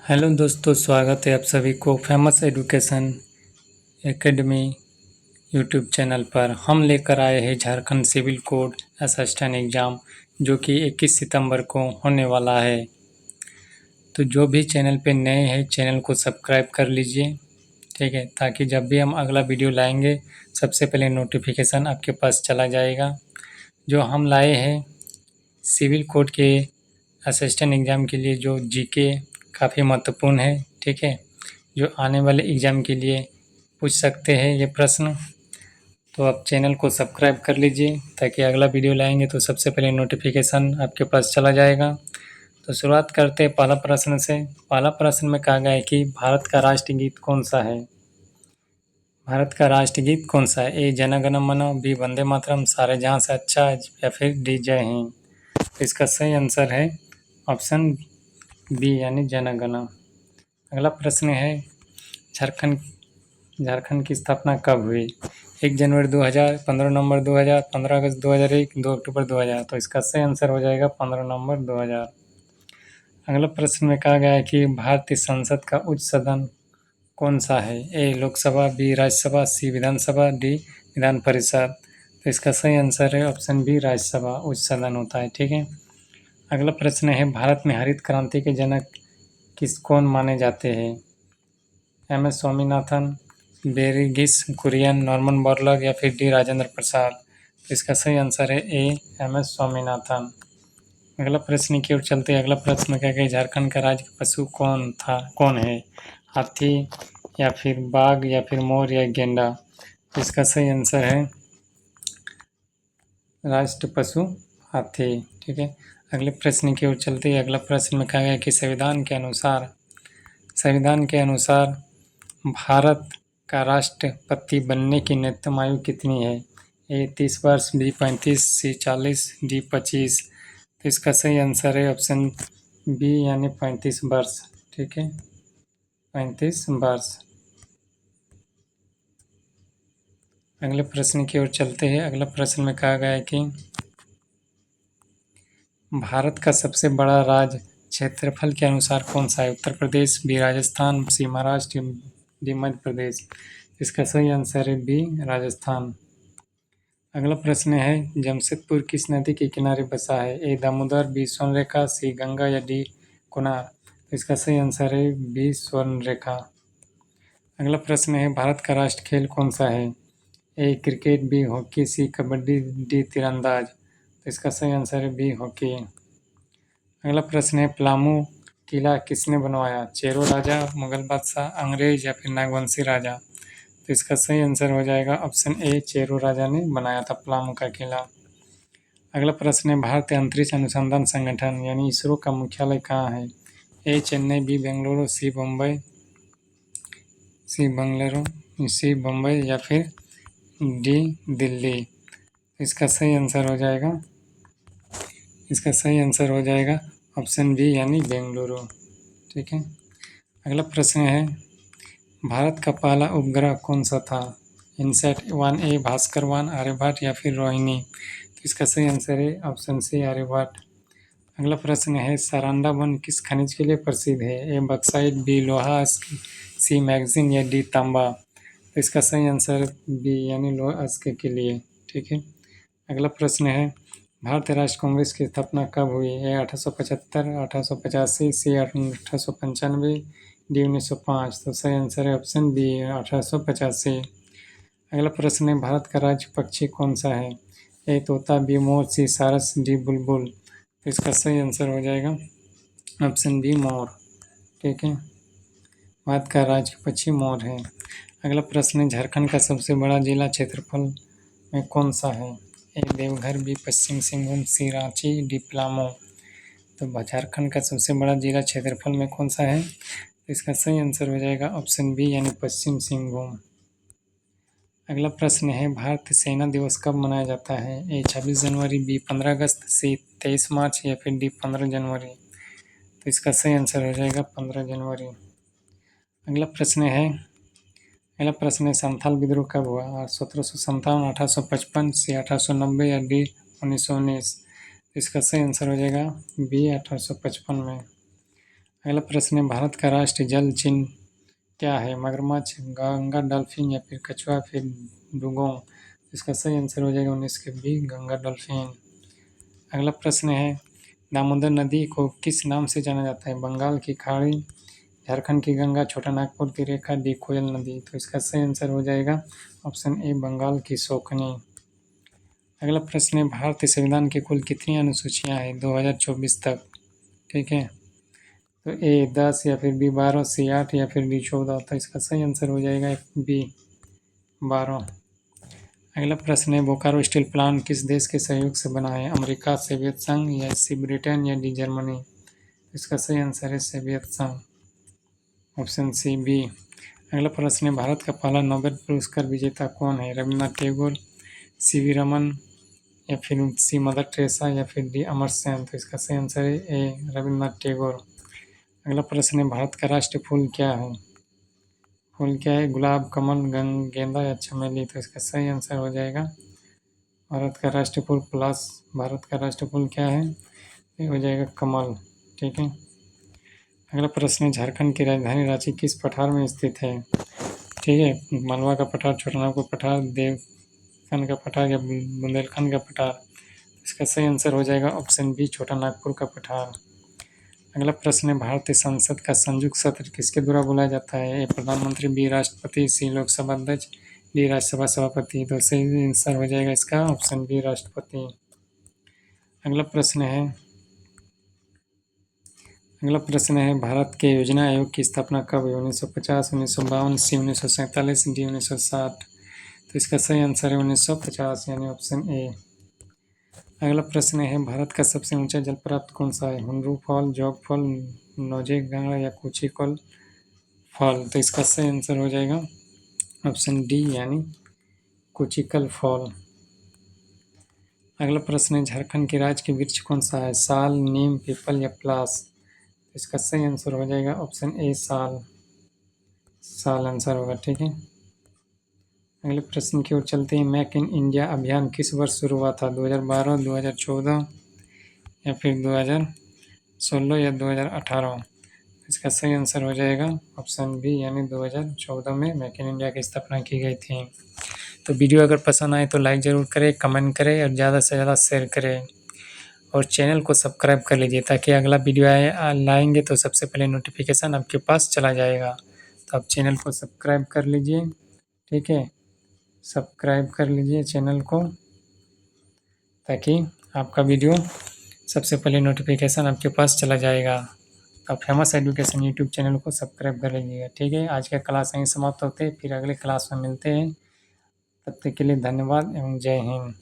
Hello दोस्तों, स्वागत है आप सभी को famous education academy YouTube channel पर। हम लेकर आए हैं Jharkhand civil code assistant exam, जो कि 21 सितंबर को होने वाला है। तो जो भी चैनल पे नए हैं, चैनल को सब्सक्राइब कर लीजिए, ठीक है, ताकि जब भी हम अगला वीडियो लाएंगे सबसे पहले नोटिफिकेशन आपके पास चला जाएगा। जो हम लाए हैं सिविल कोड के असिस्टेंट एग्ज़ाम के लिए, जो जीके काफ़ी महत्वपूर्ण है, ठीक है, जो आने वाले एग्ज़ाम के लिए पूछ सकते हैं ये प्रश्न। तो आप चैनल को सब्सक्राइब कर लीजिए ताकि अगला वीडियो लाएंगे तो सबसे पहले नोटिफिकेशन आपके पास चला जाएगा। तो शुरुआत करते हैं पहला प्रश्न से। पहला प्रश्न में कहा गया है कि भारत का राष्ट्रगीत कौन सा है। भारत का राष्ट्रगीत कौन सा है? ए जन गण मन, बी वंदे मातरम, सारे जहाँ से अच्छा, या फिर डी जय हिंद। तो इसका सही आंसर है ऑप्शन बी यानी जन गण। अगला प्रश्न है झारखंड की स्थापना कब हुई? 1 जनवरी 2000, 15 नवंबर 2000, 15 अगस्त 2001, 2 अक्टूबर 2000। तो इसका सही आंसर हो जाएगा 15 नवंबर 2000। अगला प्रश्न में कहा गया है कि भारतीय संसद का उच्च सदन कौन सा है? ए लोकसभा, बी राज्यसभा, सी विधानसभा, डी विधान परिषद। तो इसका सही आंसर है ऑप्शन बी राज्यसभा उच्च सदन होता है, ठीक है। अगला प्रश्न है भारत में हरित क्रांति के जनक कौन माने जाते हैं? M S Swaminathan, Verghese Kurien, Norman Borlaug, या फिर डी राजेंद्र प्रसाद। तो इसका सही आंसर है ए एम एस स्वामीनाथन। अगला प्रश्न की ओर चलते हैं। अगला प्रश्न क्या है? झारखंड का राज्य पशु कौन है? हाथी, या फिर बाघ, या फिर मोर, या गेंडा। तो इसका सही आंसर है राष्ट्र पशु हाथी, ठीक है। अगले प्रश्न की ओर चलते हैं। अगला प्रश्न में कहा गया कि संविधान के अनुसार भारत का राष्ट्रपति बनने की न्यूनतम आयु कितनी है? ए 30 वर्ष, बी 35, सी 40, डी 25। तो इसका सही आंसर है ऑप्शन बी यानी 35 वर्ष, ठीक है, 35 वर्ष। अगले प्रश्न की ओर चलते हैं। अगला प्रश्न में कहा गया है कि भारत का सबसे बड़ा राज्य क्षेत्रफल के अनुसार कौन सा है? उत्तर प्रदेश, बी राजस्थान, सी महाराष्ट्र, डी मध्य प्रदेश। इसका सही आंसर है बी राजस्थान। अगला प्रश्न है जमशेदपुर किस नदी के किनारे बसा है? ए दामोदर, बी स्वर्णरेखा, सी गंगा, या डी कुनार। इसका सही आंसर है बी स्वर्णरेखा। अगला प्रश्न है भारत का राष्ट्रीय खेल कौन सा है? ए क्रिकेट, बी हॉकी, सी कबड्डी, डी तीरंदाज। तो इसका सही आंसर है बी हॉकी। अगला प्रश्न है पलामू किला किसने बनवाया? चेरो राजा, मुगल बादशाह, अंग्रेज, या फिर नागवंशी राजा। तो इसका सही आंसर हो जाएगा ऑप्शन ए चेरो राजा ने बनाया था पलामू का किला। अगला प्रश्न है भारतीय अंतरिक्ष अनुसंधान संगठन यानी इसरो का मुख्यालय कहाँ है? ए चेन्नई, बी बेंगलुरु, सी बम्बई, या फिर डी दिल्ली। इसका सही आंसर हो जाएगा ऑप्शन बी यानी बेंगलुरु, ठीक है। अगला प्रश्न है भारत का पहला उपग्रह कौन सा था? इनसैट 1A, भास्कर 1, आर्यभट्ट, या फिर रोहिणी। तो इसका सही आंसर है ऑप्शन सी आर्यभट्ट। अगला प्रश्न है सारंडा वन किस खनिज के लिए प्रसिद्ध है? ए बक्साइट, बी लोहा, सी मैग्नीशियम, या डी तांबा। तो इसका सही आंसर बी यानी लोहा के लिए, ठीक है। अगला प्रश्न है भारतीय राष्ट्रीय कांग्रेस की स्थापना कब हुई? ए 1875, 1885, सी 1895, डी 1905। तो सही आंसर है ऑप्शन बी 1885। अगला प्रश्न है भारत का राज्य पक्षी कौन सा है? ए तोता, बी मोर, सी सारस, डी बुलबुल। तो इसका सही आंसर हो जाएगा ऑप्शन बी मोर, ठीक है। भारत का राज्य पक्षी मोर है। अगला प्रश्न है झारखंड का सबसे बड़ा जिला क्षेत्रफल में कौन सा है? ए देवघर, बी पश्चिम सिंहभूम, सी रांची, डी पलामू। तो झारखंड का सबसे बड़ा जिला क्षेत्रफल में कौन सा है? तो इसका सही आंसर हो जाएगा ऑप्शन बी यानी पश्चिम सिंहभूम। अगला प्रश्न है भारतीय सेना दिवस कब मनाया जाता है? ए 26 जनवरी, बी 15 अगस्त, सी 23 मार्च, या फिर डी 15 जनवरी। तो इसका सही आंसर हो जाएगा 15 जनवरी। अगला प्रश्न है संथाल विद्रोह कब हुआ? 1757, 1855, सी 1890, या डी 1919। इसका सही आंसर हो जाएगा बी 1855 में। अगला प्रश्न है, भारत का राष्ट्रीय जल चिन्ह क्या है? मगरमच्छ, गंगा डॉल्फिन या फिर कछुआ फिर डुगोंग। इसका सही आंसर हो जाएगा 19 के बी, गंगा डॉल्फिन। अगला प्रश्न है, दामोदर नदी को किस नाम से जाना जाता है? बंगाल की खाड़ी, झारखंड की गंगा, छोटा नागपुर की रेखा, डी कोयल नदी। तो इसका सही आंसर हो जाएगा ऑप्शन ए, बंगाल की शोकनी। अगला प्रश्न है, भारतीय संविधान की कुल कितनी अनुसूचियां हैं 2024 तक? ठीक है, तो ए 10 या फिर बी 12, सी 8 या फिर डी 14। तो इसका सही आंसर हो जाएगा बी 12। अगला प्रश्न है, बोकारो स्टील प्लांट किस देश के सहयोग से बना है? अमेरिका, सोवियत संघ या सी ब्रिटेन या डी जर्मनी। इसका सही आंसर है सोवियत संघ, ऑप्शन सी बी। अगला प्रश्न है, भारत का पहला नोबेल पुरस्कार विजेता कौन है? रविन्द्रनाथ टैगोर, सी वी रमन या फिर सी मदर टेरेसा या फिर डी अमर सेन। तो इसका सही आंसर है ए, रविन्द्रनाथ टैगोर। अगला प्रश्न है, भारत का राष्ट्रीय फूल क्या है? फूल क्या है? गुलाब, कमल, गेंदा या चमेली। तो इसका सही आंसर हो जाएगा भारत का राष्ट्रीय फूल प्लस। भारत का राष्ट्रीय फूल क्या है? ये हो जाएगा कमल। ठीक है। अगला प्रश्न है, झारखंड की राजधानी रांची किस पठार में स्थित है? ठीक है, मालवा का पठार, छोटानागपुर पठार, देवखंड का पठार या बुंदेलखंड का पठार। इसका सही आंसर हो जाएगा ऑप्शन बी, छोटा नागपुर का पठार। अगला प्रश्न है, भारतीय संसद का संयुक्त सत्र किसके द्वारा बुलाया जाता है? ए प्रधानमंत्री, बी राष्ट्रपति, सी लोकसभा अध्यक्ष, डी राज्यसभा सभापति। तो सही आंसर हो जाएगा इसका ऑप्शन बी, राष्ट्रपति। अगला प्रश्न है, भारत के योजना आयोग की स्थापना कब हुई? 1950, 1952, सी 1947, डी 1960। तो इसका सही आंसर है 1950 यानी ऑप्शन ए। अगला प्रश्न है, भारत का सबसे ऊंचा जलप्रपात कौन सा है? हुंड्रू फॉल, जोग फॉल, नौजेगंगा या कुचिकल फॉल। तो इसका सही आंसर हो जाएगा ऑप्शन डी यानी कुचिकल फॉल। अगला प्रश्न है, झारखंड के राज्य के वृक्ष कौन सा है? साल, नीम, पीपल या पलास। इसका सही आंसर हो जाएगा ऑप्शन ए, साल। साल आंसर होगा। ठीक है। अगले प्रश्न की ओर चलते हैं, मेक इन इंडिया अभियान किस वर्ष शुरू हुआ था? 2012, 2014 या फिर 2016 या 2018। इसका सही आंसर हो जाएगा ऑप्शन बी यानी 2014 में मेक इन इंडिया की स्थापना की गई थी। तो वीडियो अगर पसंद आए तो लाइक ज़रूर करें, कमेंट करें और ज़्यादा से ज़्यादा शेयर करें और चैनल को सब्सक्राइब कर लीजिए ताकि अगला वीडियो लाएंगे तो सबसे पहले नोटिफिकेशन आपके पास चला जाएगा। तो आप चैनल को सब्सक्राइब कर लीजिए। ठीक है, सब्सक्राइब कर लीजिए चैनल को ताकि आपका वीडियो सबसे पहले नोटिफिकेशन आपके पास चला जाएगा। आप फेमस एजुकेशन यूट्यूब चैनल को सब्सक्राइब कर लीजिएगा। ठीक है, आज का क्लास यहीं समाप्त होते हैं, फिर अगले क्लास में मिलते हैं। तब तक के लिए धन्यवाद एवं जय हिंद।